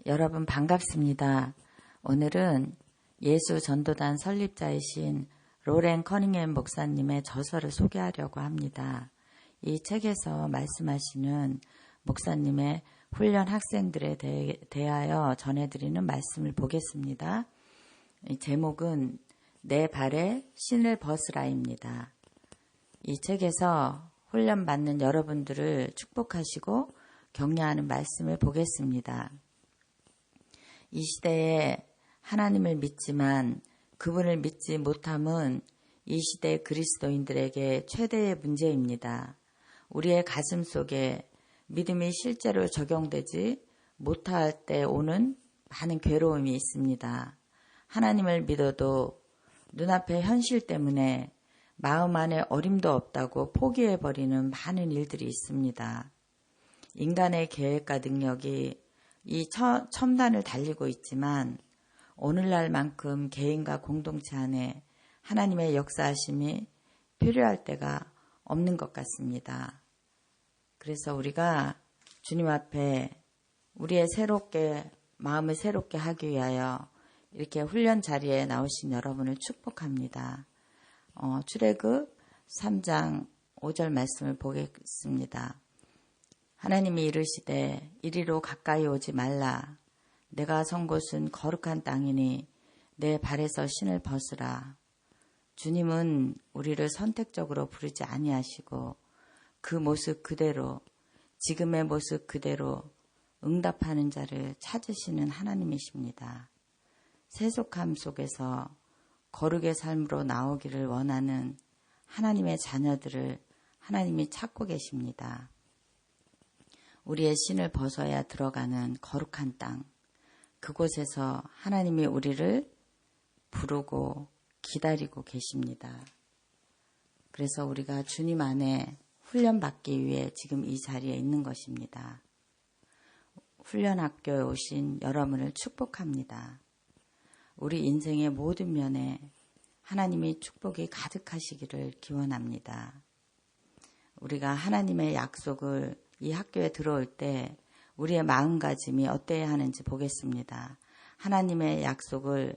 여러분 반갑습니다. 오늘은 예수 전도단 설립자이신 로렌 커닝햄 목사님의 저서를 소개하려고 합니다. 이 책에서 말씀하시는 목사님의 훈련 학생들에 대하여 전해드리는 말씀을 보겠습니다. 이 제목은 내 발에 신을 벗으라입니다. 이 책에서 훈련받는 여러분들을 축복하시고 격려하는 말씀을 보겠습니다. 이 시대에 하나님을 믿지만 그분을 믿지 못함은 이 시대 그리스도인들에게 최대의 문제입니다. 우리의 가슴 속에 믿음이 실제로 적용되지 못할 때 오는 많은 괴로움이 있습니다. 하나님을 믿어도 눈앞의 현실 때문에 마음 안에 어림도 없다고 포기해버리는 많은 일들이 있습니다. 인간의 계획과 능력이 이 첨단을 달리고 있지만 오늘날만큼 개인과 공동체 안에 하나님의 역사하심이 필요할 때가 없는 것 같습니다. 그래서 우리가 주님 앞에 우리의 마음을 새롭게 하기 위하여 이렇게 훈련 자리에 나오신 여러분을 축복합니다. 출애굽 3장 5절 말씀을 보겠습니다. 하나님이 이르시되 이리로 가까이 오지 말라. 내가 선 곳은 거룩한 땅이니 내 발에서 신을 벗으라. 주님은 우리를 선택적으로 부르지 아니하시고 그 모습 그대로, 지금의 모습 그대로 응답하는 자를 찾으시는 하나님이십니다. 세속함 속에서 거룩의 삶으로 나오기를 원하는 하나님의 자녀들을 하나님이 찾고 계십니다. 우리의 신을 벗어야 들어가는 거룩한 땅, 그곳에서 하나님이 우리를 부르고 기다리고 계십니다. 그래서 우리가 주님 안에 훈련받기 위해 지금 이 자리에 있는 것입니다. 훈련학교에 오신 여러분을 축복합니다. 우리 인생의 모든 면에 하나님이 축복이 가득하시기를 기원합니다. 우리가 하나님의 약속을 이 학교에 들어올 때 우리의 마음가짐이 어때야 하는지 보겠습니다. 하나님의 약속을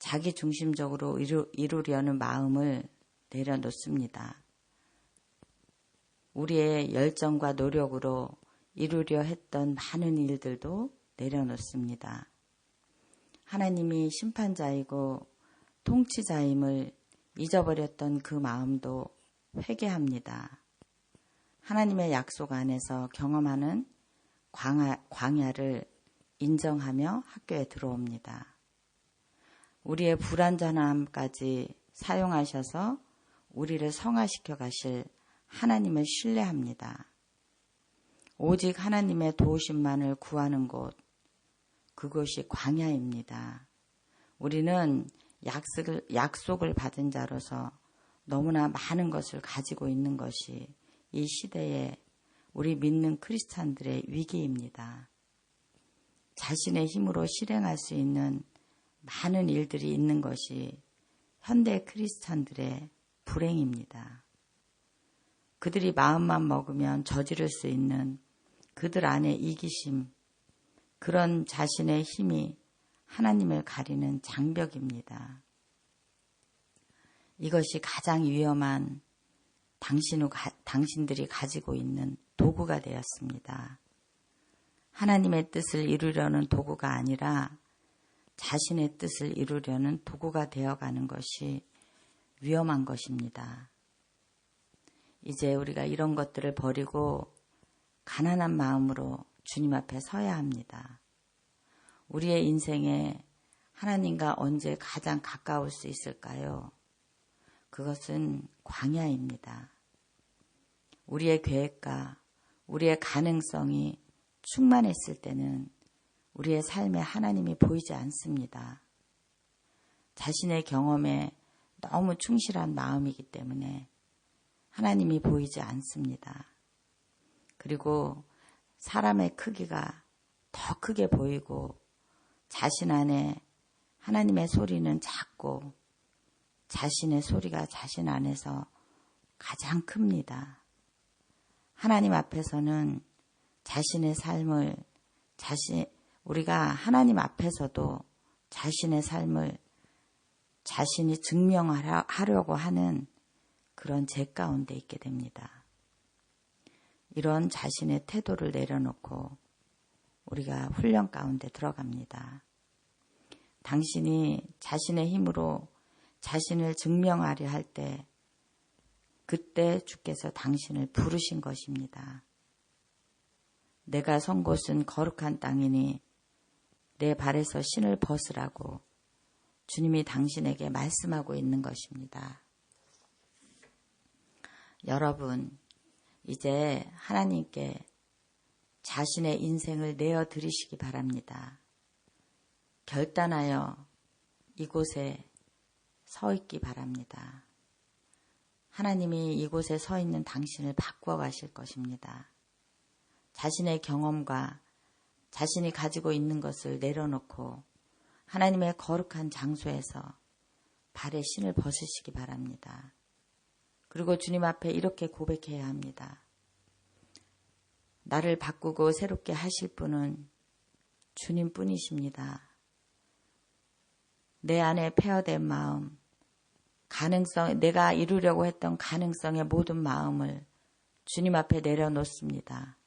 자기 중심적으로 이루려는 마음을 내려놓습니다. 우리의 열정과 노력으로 이루려 했던 많은 일들도 내려놓습니다. 하나님이 심판자이고 통치자임을 잊어버렸던 그 마음도 회개합니다. 하나님의 약속 안에서 경험하는 광야를 인정하며 학교에 들어옵니다. 우리의 불완전함까지 사용하셔서 우리를 성화시켜 가실 하나님을 신뢰합니다. 오직 하나님의 도우심만을 구하는 곳, 그곳이 광야입니다. 우리는 약속을 받은 자로서 너무나 많은 것을 가지고 있는 것이 이 시대에 우리 믿는 크리스찬들의 위기입니다. 자신의 힘으로 실행할 수 있는 많은 일들이 있는 것이 현대 크리스찬들의 불행입니다. 그들이 마음만 먹으면 저지를 수 있는 그들 안의 이기심, 그런 자신의 힘이 하나님을 가리는 장벽입니다. 이것이 가장 위험한 당신들이 가지고 있는 도구가 되었습니다. 하나님의 뜻을 이루려는 도구가 아니라 자신의 뜻을 이루려는 도구가 되어가는 것이 위험한 것입니다. 이제 우리가 이런 것들을 버리고 가난한 마음으로 주님 앞에 서야 합니다. 우리의 인생에 하나님과 언제 가장 가까울 수 있을까요? 그것은 광야입니다. 우리의 계획과 우리의 가능성이 충만했을 때는 우리의 삶에 하나님이 보이지 않습니다. 자신의 경험에 너무 충실한 마음이기 때문에 하나님이 보이지 않습니다. 그리고 사람의 크기가 더 크게 보이고 자신 안에 하나님의 소리는 작고 자신의 소리가 자신 안에서 가장 큽니다. 하나님 앞에서는 자신의 삶을 우리가 하나님 앞에서도 자신의 삶을 자신이 증명하려고 하는 그런 죄 가운데 있게 됩니다. 이런 자신의 태도를 내려놓고 우리가 훈련 가운데 들어갑니다. 당신이 자신의 힘으로 자신을 증명하려 할 때 그때 주께서 당신을 부르신 것입니다. 내가 선 곳은 거룩한 땅이니 내 발에서 신을 벗으라고 주님이 당신에게 말씀하고 있는 것입니다. 여러분, 이제 하나님께 자신의 인생을 내어드리시기 바랍니다. 결단하여 이곳에 서 있기 바랍니다. 하나님이 이곳에 서 있는 당신을 바꾸어 가실 것입니다. 자신의 경험과 자신이 가지고 있는 것을 내려놓고 하나님의 거룩한 장소에서 발에 신을 벗으시기 바랍니다. 그리고 주님 앞에 이렇게 고백해야 합니다. 나를 바꾸고 새롭게 하실 분은 주님뿐이십니다. 내 안에 폐허된 마음, 내가 이루려고 했던 가능성의 모든 마음을 주님 앞에 내려놓습니다.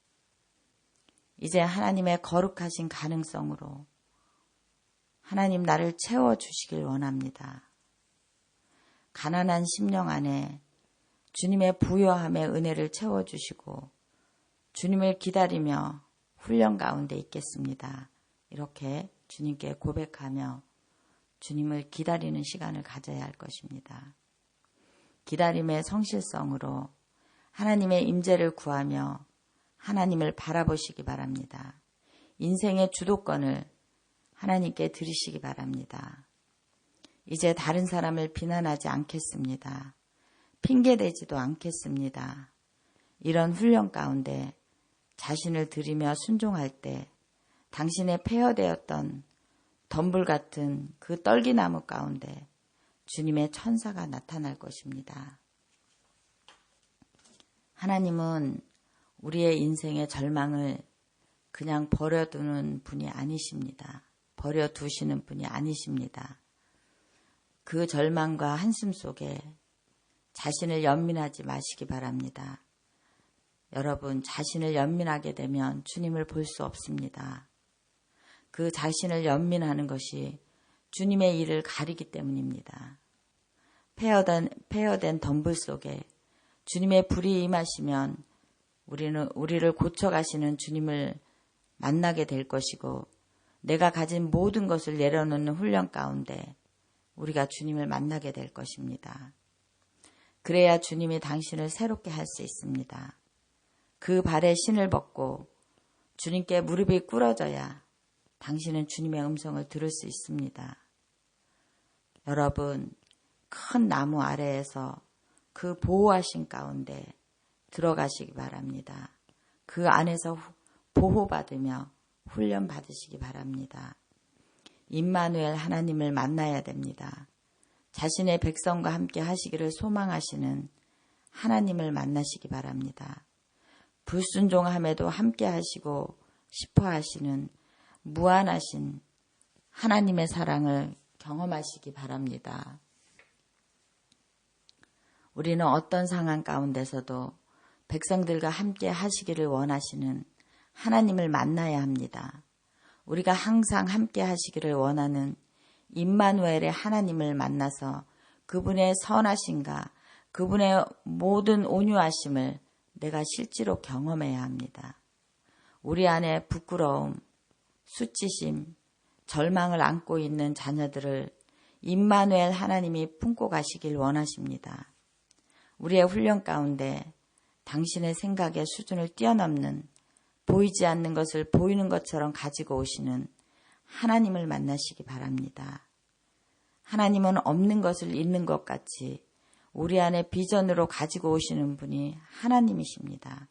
이제 하나님의 거룩하신 가능성으로 하나님 나를 채워주시길 원합니다. 가난한 심령 안에 주님의 부요함의 은혜를 채워주시고 주님을 기다리며 훈련 가운데 있겠습니다. 이렇게 주님께 고백하며 주님을 기다리는 시간을 가져야 할 것입니다. 기다림의 성실성으로 하나님의 임재를 구하며 하나님을 바라보시기 바랍니다. 인생의 주도권을 하나님께 드리시기 바랍니다. 이제 다른 사람을 비난하지 않겠습니다. 핑계대지도 않겠습니다. 이런 훈련 가운데 자신을 들이며 순종할 때 당신의 폐허되었던 덤불 같은 그 떨기나무 가운데 주님의 천사가 나타날 것입니다. 하나님은 우리의 인생의 절망을 그냥 버려두는 분이 아니십니다. 버려두시는 분이 아니십니다. 그 절망과 한숨 속에 자신을 연민하지 마시기 바랍니다. 여러분, 자신을 연민하게 되면 주님을 볼 수 없습니다. 그 자신을 연민하는 것이 주님의 일을 가리기 때문입니다. 폐허된 덤불 속에 주님의 불이 임하시면 우리를 고쳐가시는 주님을 만나게 될 것이고 내가 가진 모든 것을 내려놓는 훈련 가운데 우리가 주님을 만나게 될 것입니다. 그래야 주님이 당신을 새롭게 할 수 있습니다. 그 발에 신을 벗고 주님께 무릎이 꿇어져야 당신은 주님의 음성을 들을 수 있습니다. 여러분, 큰 나무 아래에서 그 보호하신 가운데 들어가시기 바랍니다. 그 안에서 보호받으며 훈련 받으시기 바랍니다. 임마누엘 하나님을 만나야 됩니다. 자신의 백성과 함께 하시기를 소망하시는 하나님을 만나시기 바랍니다. 불순종함에도 함께 하시고 싶어 하시는 무한하신 하나님의 사랑을 경험하시기 바랍니다. 우리는 어떤 상황 가운데서도 백성들과 함께 하시기를 원하시는 하나님을 만나야 합니다. 우리가 항상 함께 하시기를 원하는 임마누엘의 하나님을 만나서 그분의 선하심과 그분의 모든 온유하심을 내가 실제로 경험해야 합니다. 우리 안에 부끄러움, 수치심, 절망을 안고 있는 자녀들을 임마누엘 하나님이 품고 가시길 원하십니다. 우리의 훈련 가운데 당신의 생각의 수준을 뛰어넘는 보이지 않는 것을 보이는 것처럼 가지고 오시는 하나님을 만나시기 바랍니다. 하나님은 없는 것을 있는 것 같이 우리 안에 비전으로 가지고 오시는 분이 하나님이십니다.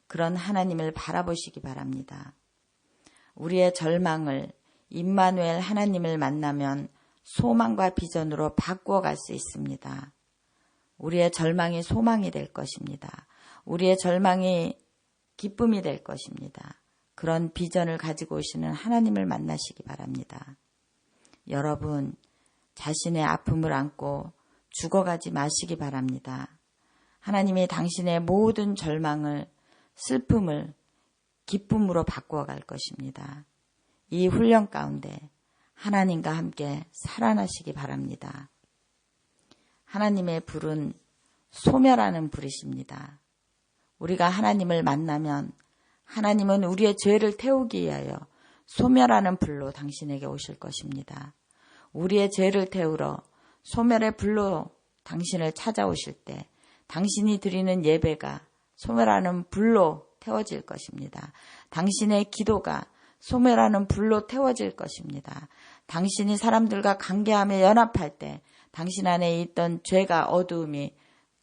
그런 하나님을 바라보시기 바랍니다. 우리의 절망을 임마누엘 하나님을 만나면 소망과 비전으로 바꾸어 갈 수 있습니다. 우리의 절망이 소망이 될 것입니다. 우리의 절망이 기쁨이 될 것입니다. 그런 비전을 가지고 오시는 하나님을 만나시기 바랍니다. 여러분, 자신의 아픔을 안고 죽어가지 마시기 바랍니다. 하나님이 당신의 모든 절망을, 슬픔을 기쁨으로 바꾸어 갈 것입니다. 이 훈련 가운데 하나님과 함께 살아나시기 바랍니다. 하나님의 불은 소멸하는 불이십니다. 우리가 하나님을 만나면 하나님은 우리의 죄를 태우기 위하여 소멸하는 불로 당신에게 오실 것입니다. 우리의 죄를 태우러 소멸의 불로 당신을 찾아오실 때 당신이 드리는 예배가 소멸하는 불로 태워질 것입니다. 당신의 기도가 소멸하는 불로 태워질 것입니다. 당신이 사람들과 관계하며 연합할 때 당신 안에 있던 죄가 어두움이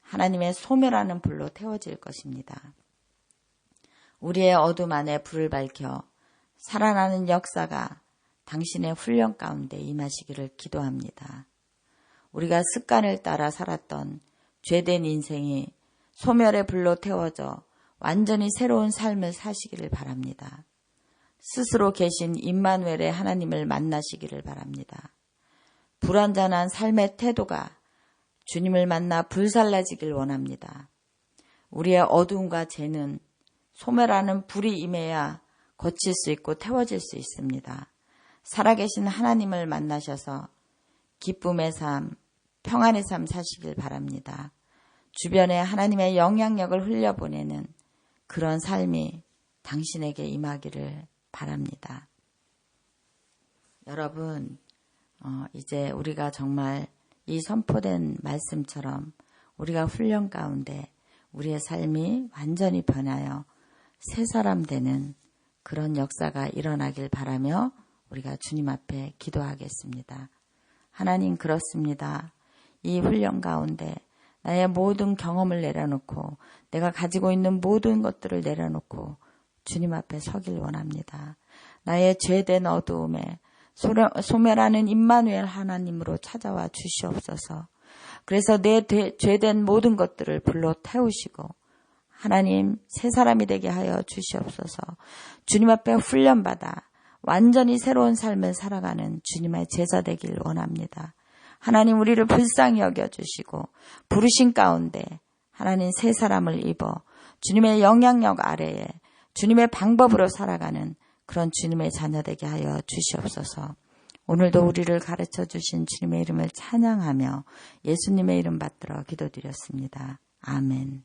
하나님의 소멸하는 불로 태워질 것입니다. 우리의 어둠 안에 불을 밝혀 살아나는 역사가 당신의 훈련 가운데 임하시기를 기도합니다. 우리가 습관을 따라 살았던 죄된 인생이 소멸의 불로 태워져 완전히 새로운 삶을 사시기를 바랍니다. 스스로 계신 임마누엘의 하나님을 만나시기를 바랍니다. 불완전한 삶의 태도가 주님을 만나 불살라지길 원합니다. 우리의 어두움과 죄는 소멸하는 불이 임해야 거칠 수 있고 태워질 수 있습니다. 살아계신 하나님을 만나셔서 기쁨의 삶, 평안의 삶 사시길 바랍니다. 주변에 하나님의 영향력을 흘려보내는 그런 삶이 당신에게 임하기를 바랍니다. 여러분, 이제 우리가 정말 이 선포된 말씀처럼 우리가 훈련 가운데 우리의 삶이 완전히 변하여 새 사람 되는 그런 역사가 일어나길 바라며 우리가 주님 앞에 기도하겠습니다. 하나님, 그렇습니다. 이 훈련 가운데 나의 모든 경험을 내려놓고 내가 가지고 있는 모든 것들을 내려놓고 주님 앞에 서길 원합니다. 나의 죄된 어두움에 소멸하는 임마누엘 하나님으로 찾아와 주시옵소서. 그래서 내 죄된 모든 것들을 불러 태우시고 하나님 새 사람이 되게 하여 주시옵소서. 주님 앞에 훈련받아 완전히 새로운 삶을 살아가는 주님의 제자 되길 원합니다. 하나님, 우리를 불쌍히 여겨주시고 부르신 가운데 하나님 새 사람을 입어 주님의 영향력 아래에 주님의 방법으로 살아가는 그런 주님의 자녀 되게 하여 주시옵소서. 오늘도 우리를 가르쳐 주신 주님의 이름을 찬양하며 예수님의 이름 받들어 기도드렸습니다. 아멘.